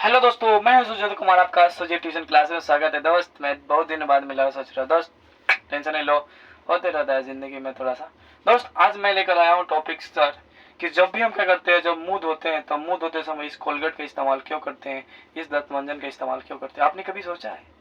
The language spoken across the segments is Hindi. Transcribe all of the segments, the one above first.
हेलो दोस्तों, मैं हूं सुजीत कुमार। आपका सुजीत ट्यूशन क्लास में स्वागत है। दोस्त मैं बहुत दिन बाद मिला, सोच रहा दोस्त टेंशन नहीं लो, होते रहता है जिंदगी में थोड़ा सा। दोस्त आज मैं लेकर आया हूँ टॉपिक सर कि जब भी हम क्या करते हैं, जब मुंह धोते हैं तो मुंह धोते समय इस कोलगेट का इस्तेमाल क्यों करते हैं, इस दंत मंजन का इस्तेमाल क्यों करते हैं। आपने कभी सोचा है?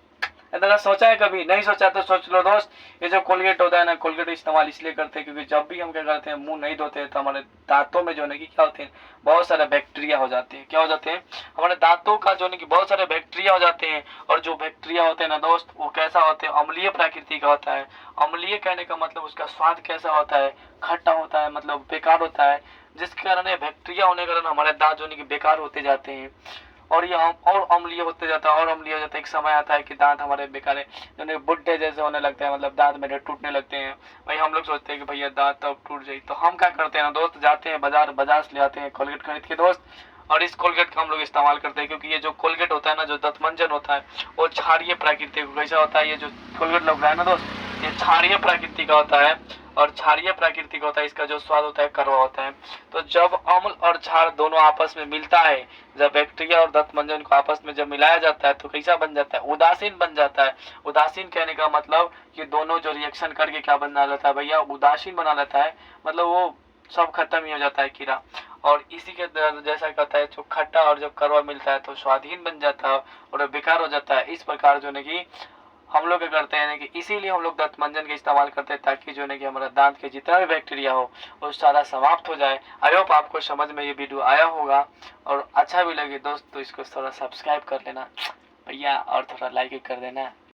इतना सोचा है? कभी नहीं सोचा तो सोच लो दोस्त। ये जो कोलगेट होता है ना, कोलगेट इस्तेमाल इसलिए करते हैं क्योंकि जब भी हम क्या करते हैं, मुंह नहीं धोते हैं तो हमारे दांतों में जो है कि क्या होते हैं, बहुत सारे बैक्टीरिया हो जाते हैं। क्या हो जाते हैं? हमारे दांतों का जो है कि बहुत सारे बैक्टीरिया हो जाते हैं। और जो बैक्टीरिया होते हैं ना दोस्त, वो कैसा होते हैं, अम्लीय प्रकृति का होता है। अम्लीय कहने का मतलब उसका स्वाद कैसा होता है, खट्टा होता है, मतलब बेकार होता है। जिसके कारण बैक्टीरिया होने के कारण हमारे दांत जो है कि बेकार होते जाते हैं। और ये और अम्लीय होते जाता है, और अम्लीय हो जाता है। एक समय आता है कि दांत हमारे बेकार है, बुढ़े जैसे होने लगते हैं, मतलब दांत मेरे टूटने लगते हैं। भाई हम लोग सोचते हैं कि भैया दांत अब टूट जाए, तो हम क्या करते हैं ना दोस्त, जाते हैं बाजार से ले आते हैं कोलगेट खरीद के दोस्त। और इस कोलगेट का हम लोग इस्तेमाल करते हैं क्योंकि ये जो कोलगेट होता है ना, जो दंतमंजन होता है, वो क्षारीय प्रकृति का कैसा होता है। ये जो कोलगेट लग रहा है ना दोस्त, ये क्षारीय प्रकृति का होता है। और क्षारीय प्रकृति का होता है, इसका जो स्वाद होता है कड़वा होता है। तो जब अम्ल और क्षार दोनों आपस में मिलता है, जब बैक्टीरिया और दंतमंजन को आपस में जब मिलाया जाता है तो कैसा बन जाता है, उदासीन बन जाता है। उदासीन कहने का मतलब कि दोनों जो रिएक्शन करके क्या बना लेता है भैया, उदासीन बना लेता है। मतलब वो सब खत्म ही हो जाता है कीड़ा। और इसी के जैसा कहता है, जो खट्टा और जब कड़वा मिलता है तो स्वादहीन बन जाता है और बेकार हो जाता है। इस प्रकार जो है कि हम लोग क्या करते हैं कि इसीलिए हम लोग दंतमंजन का इस्तेमाल करते हैं, ताकि जो है कि हमारा दांत के जितना भी बैक्टीरिया हो वो सारा समाप्त हो जाए। आई होप आपको समझ में ये वीडियो आया होगा, और अच्छा भी लगे दोस्त तो इसको थोड़ा सब्सक्राइब कर लेना भैया, और थोड़ा लाइक कर देना।